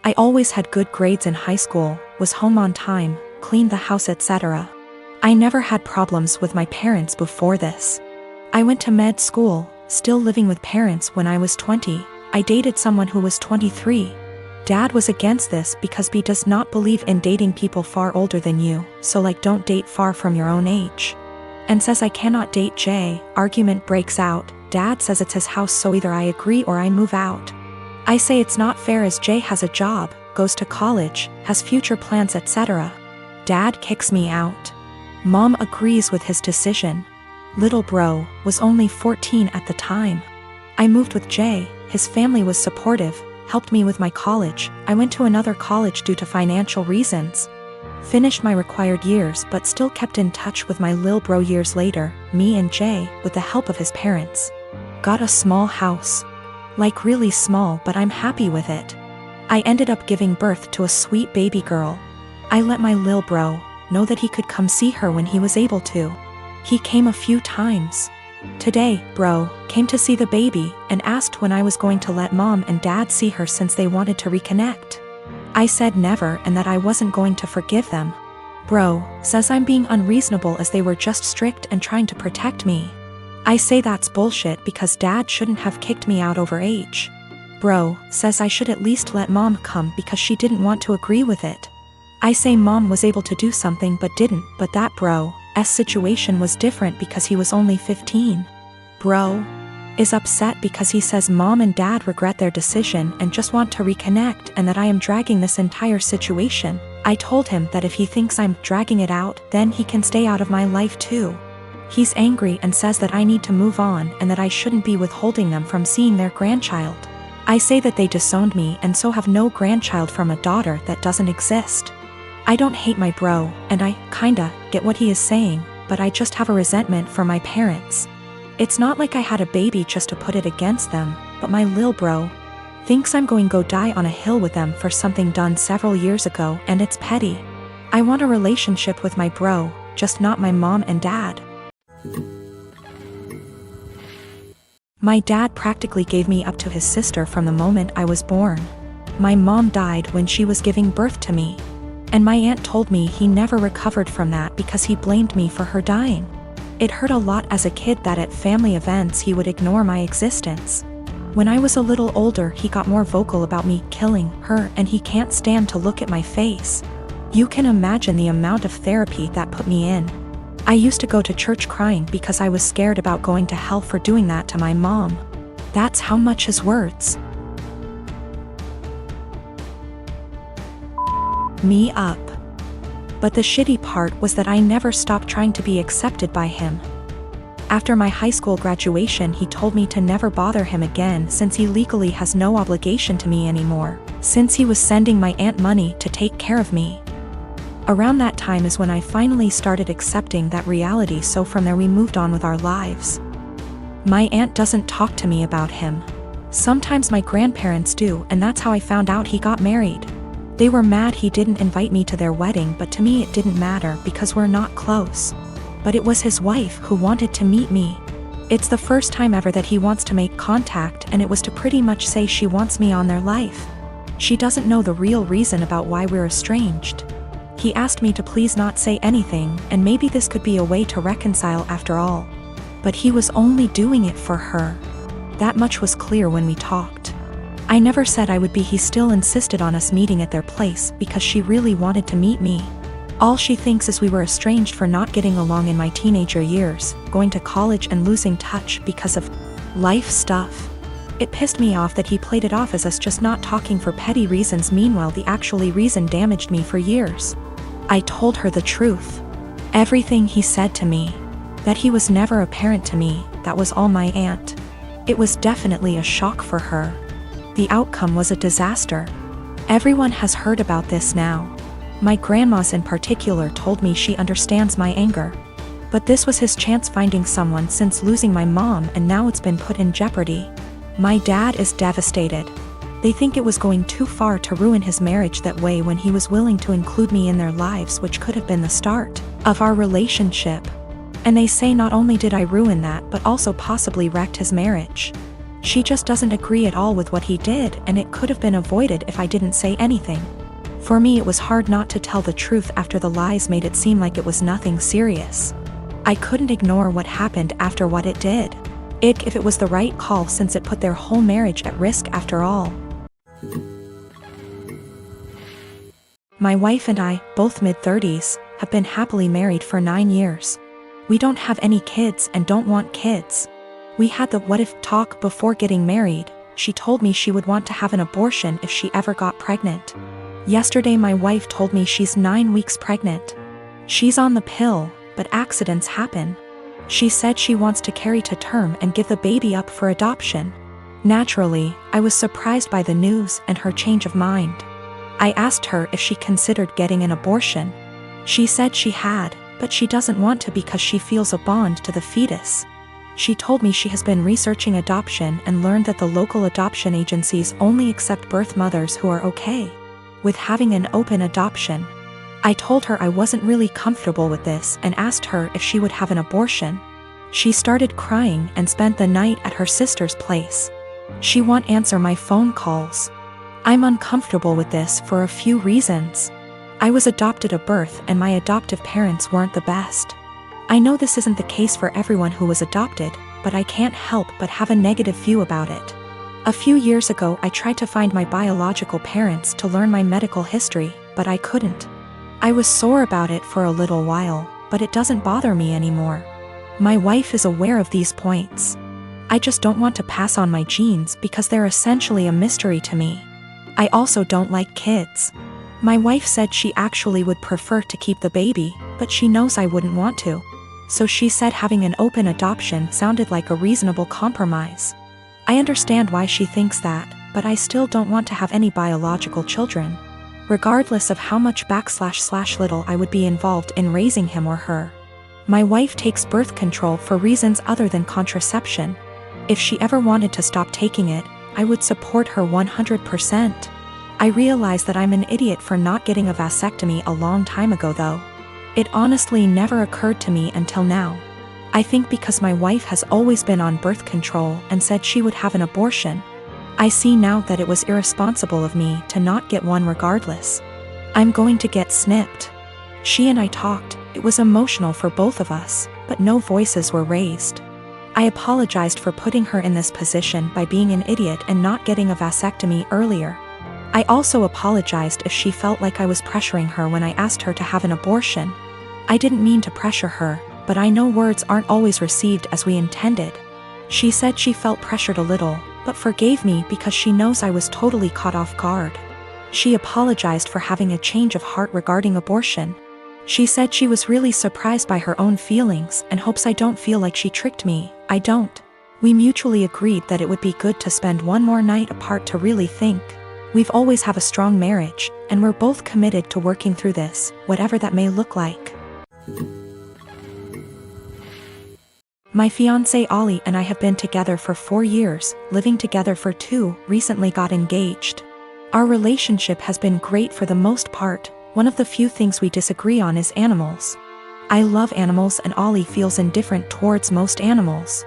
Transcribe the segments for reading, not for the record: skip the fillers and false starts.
I always had good grades in high school, was home on time, cleaned the house, etc. I never had problems with my parents before this. I went to med school, still living with parents when I was 20. I dated someone who was 23. Dad was against this because he does not believe in dating people far older than you, so like don't date far from your own age. And says I cannot date Jay. Argument breaks out. Dad says it's his house, so either I agree or I move out. I say it's not fair as Jay has a job, goes to college, has future plans, etc. Dad kicks me out. Mom agrees with his decision. Little bro was only 14 at the time. I moved with Jay. His family was supportive, helped me with my college. I went to another college due to financial reasons. Finished my required years but still kept in touch with my lil bro years later. Me and Jay, with the help of his parents, got a small house. Like really small, but I'm happy with it. I ended up giving birth to a sweet baby girl. I let my lil bro know that he could come see her when he was able to. He came a few times. Today, bro came to see the baby and asked when I was going to let mom and dad see her since they wanted to reconnect. I said never and that I wasn't going to forgive them. Bro says I'm being unreasonable as they were just strict and trying to protect me. I say that's bullshit because dad shouldn't have kicked me out over age. Bro says I should at least let mom come because she didn't want to agree with it. I say mom was able to do something but didn't, but that bro's situation was different because he was only 15. Bro is upset because he says mom and dad regret their decision and just want to reconnect and that I am dragging this entire situation. I told him that if he thinks I'm dragging it out, then he can stay out of my life too. He's angry and says that I need to move on and that I shouldn't be withholding them from seeing their grandchild. I say that they disowned me and so have no grandchild from a daughter that doesn't exist. I don't hate my bro, and I kinda get what he is saying, but I just have a resentment for my parents. It's not like I had a baby just to put it against them, but my lil bro thinks I'm going to go die on a hill with them for something done several years ago, and it's petty. I want a relationship with my bro, just not my mom and dad. My dad practically gave me up to his sister from the moment I was born. My mom died when she was giving birth to me. And my aunt told me he never recovered from that because he blamed me for her dying. It hurt a lot as a kid that at family events he would ignore my existence. When I was a little older he got more vocal about me killing her and he can't stand to look at my face. You can imagine the amount of therapy that put me in. I used to go to church crying because I was scared about going to hell for doing that to my mom. That's how much his words me up. But the shitty part was that I never stopped trying to be accepted by him. After my high school graduation he told me to never bother him again since he legally has no obligation to me anymore, since he was sending my aunt money to take care of me. Around that time is when I finally started accepting that reality, so from there we moved on with our lives. My aunt doesn't talk to me about him. Sometimes my grandparents do, and that's how I found out he got married. They were mad he didn't invite me to their wedding, but to me it didn't matter because we're not close. But it was his wife who wanted to meet me. It's the first time ever that he wants to make contact, and it was to pretty much say she wants me on their life. She doesn't know the real reason about why we're estranged. He asked me to please not say anything, and maybe this could be a way to reconcile after all. But he was only doing it for her. That much was clear when we talked. I never said I would be. He still insisted on us meeting at their place because she really wanted to meet me. All she thinks is we were estranged for not getting along in my teenager years, going to college and losing touch because of life stuff. It pissed me off that he played it off as us just not talking for petty reasons. Meanwhile, the actually reason damaged me for years. I told her the truth. Everything he said to me. That he was never a parent to me, that was all my aunt. It was definitely a shock for her. The outcome was a disaster. Everyone has heard about this now. My grandmas in particular told me she understands my anger. But this was his chance finding someone since losing my mom, and now it's been put in jeopardy. My dad is devastated. They think it was going too far to ruin his marriage that way when he was willing to include me in their lives, which could have been the start of our relationship. And they say not only did I ruin that but also possibly wrecked his marriage. She just doesn't agree at all with what he did, and it could have been avoided if I didn't say anything. For me, it was hard not to tell the truth after the lies made it seem like it was nothing serious. I couldn't ignore what happened after what it did. If it was the right call, since it put their whole marriage at risk after all. My wife and I, both mid-30s, have been happily married for 9 years. We don't have any kids and don't want kids. We had the what-if talk before getting married. She told me she would want to have an abortion if she ever got pregnant. Yesterday my wife told me she's 9 weeks pregnant. She's on the pill, but accidents happen. She said she wants to carry to term and give the baby up for adoption. Naturally, I was surprised by the news and her change of mind. I asked her if she considered getting an abortion. She said she had, but she doesn't want to because she feels a bond to the fetus. She told me she has been researching adoption and learned that the local adoption agencies only accept birth mothers who are okay with having an open adoption. I told her I wasn't really comfortable with this and asked her if she would have an abortion. She started crying and spent the night at her sister's place. She won't answer my phone calls. I'm uncomfortable with this for a few reasons. I was adopted at birth and my adoptive parents weren't the best. I know this isn't the case for everyone who was adopted, but I can't help but have a negative view about it. A few years ago I tried to find my biological parents to learn my medical history, but I couldn't. I was sore about it for a little while, but it doesn't bother me anymore. My wife is aware of these points. I just don't want to pass on my genes because they're essentially a mystery to me. I also don't like kids. My wife said she actually would prefer to keep the baby, but she knows I wouldn't want to. So she said having an open adoption sounded like a reasonable compromise. I understand why she thinks that, but I still don't want to have any biological children, regardless of how much / little I would be involved in raising him or her. My wife takes birth control for reasons other than contraception. If she ever wanted to stop taking it, I would support her 100%. I realize that I'm an idiot for not getting a vasectomy a long time ago though. It honestly never occurred to me until now. I think because my wife has always been on birth control and said she would have an abortion, I see now that it was irresponsible of me to not get one regardless. I'm going to get snipped. She and I talked, it was emotional for both of us, but no voices were raised. I apologized for putting her in this position by being an idiot and not getting a vasectomy earlier. I also apologized if she felt like I was pressuring her when I asked her to have an abortion. I didn't mean to pressure her, but I know words aren't always received as we intended. She said she felt pressured a little, but forgave me because she knows I was totally caught off guard. She apologized for having a change of heart regarding abortion. She said she was really surprised by her own feelings and hopes I don't feel like she tricked me. I don't. We mutually agreed that it would be good to spend one more night apart to really think. We've always have a strong marriage, and we're both committed to working through this, whatever that may look like. My fiancé Ollie and I have been together for 4 years, living together for 2, recently got engaged. Our relationship has been great for the most part. One of the few things we disagree on is animals. I love animals and Ollie feels indifferent towards most animals.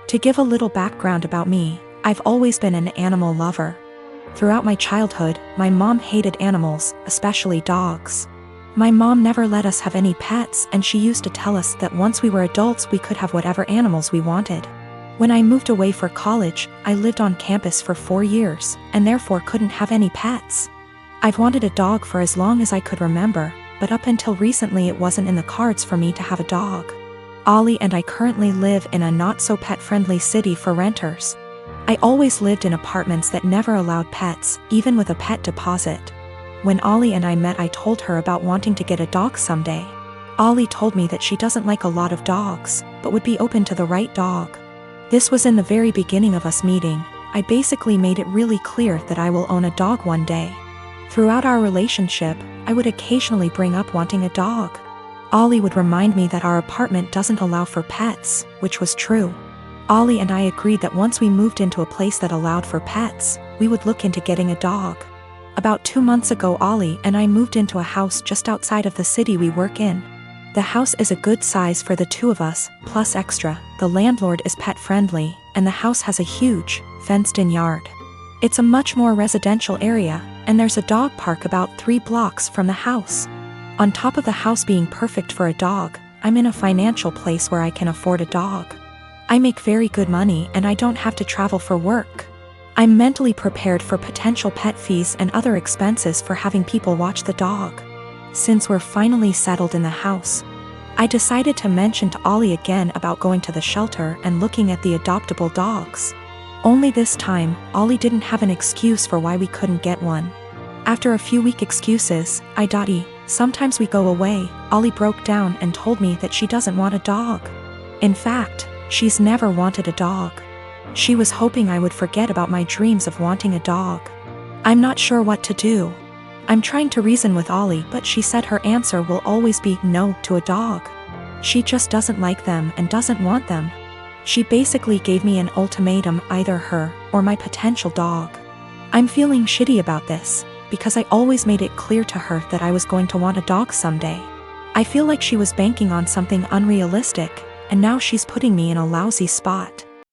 To give a little background about me, I've always been an animal lover. Throughout my childhood, my mom hated animals, especially dogs. My mom never let us have any pets, and she used to tell us that once we were adults we could have whatever animals we wanted. When I moved away for college, I lived on campus for 4 years, and therefore couldn't have any pets. I've wanted a dog for as long as I could remember, but up until recently it wasn't in the cards for me to have a dog. Ollie and I currently live in a not-so-pet-friendly city for renters. I always lived in apartments that never allowed pets, even with a pet deposit. When Ollie and I met, I told her about wanting to get a dog someday. Ollie told me that she doesn't like a lot of dogs, but would be open to the right dog. This was in the very beginning of us meeting. I basically made it really clear that I will own a dog one day. Throughout our relationship, I would occasionally bring up wanting a dog. Ollie would remind me that our apartment doesn't allow for pets, which was true. Ollie and I agreed that once we moved into a place that allowed for pets, we would look into getting a dog. About 2 months ago, Ollie and I moved into a house just outside of the city we work in. The house is a good size for the two of us, plus extra. The landlord is pet friendly, and the house has a huge, fenced-in yard. It's a much more residential area, and there's a dog park about 3 blocks from the house. On top of the house being perfect for a dog, I'm in a financial place where I can afford a dog. I make very good money and I don't have to travel for work. I'm mentally prepared for potential pet fees and other expenses for having people watch the dog. Since we're finally settled in the house, I decided to mention to Ollie again about going to the shelter and looking at the adoptable dogs. Only this time, Ollie didn't have an excuse for why we couldn't get one. After a few weak excuses, sometimes we go away, Ollie broke down and told me that she doesn't want a dog. In fact, she's never wanted a dog. She was hoping I would forget about my dreams of wanting a dog. I'm not sure what to do. I'm trying to reason with Ollie, but she said her answer will always be no to a dog. She just doesn't like them and doesn't want them. She basically gave me an ultimatum, either her or my potential dog. I'm feeling shitty about this, because I always made it clear to her that I was going to want a dog someday. I feel like she was banking on something unrealistic, and now she's putting me in a lousy spot.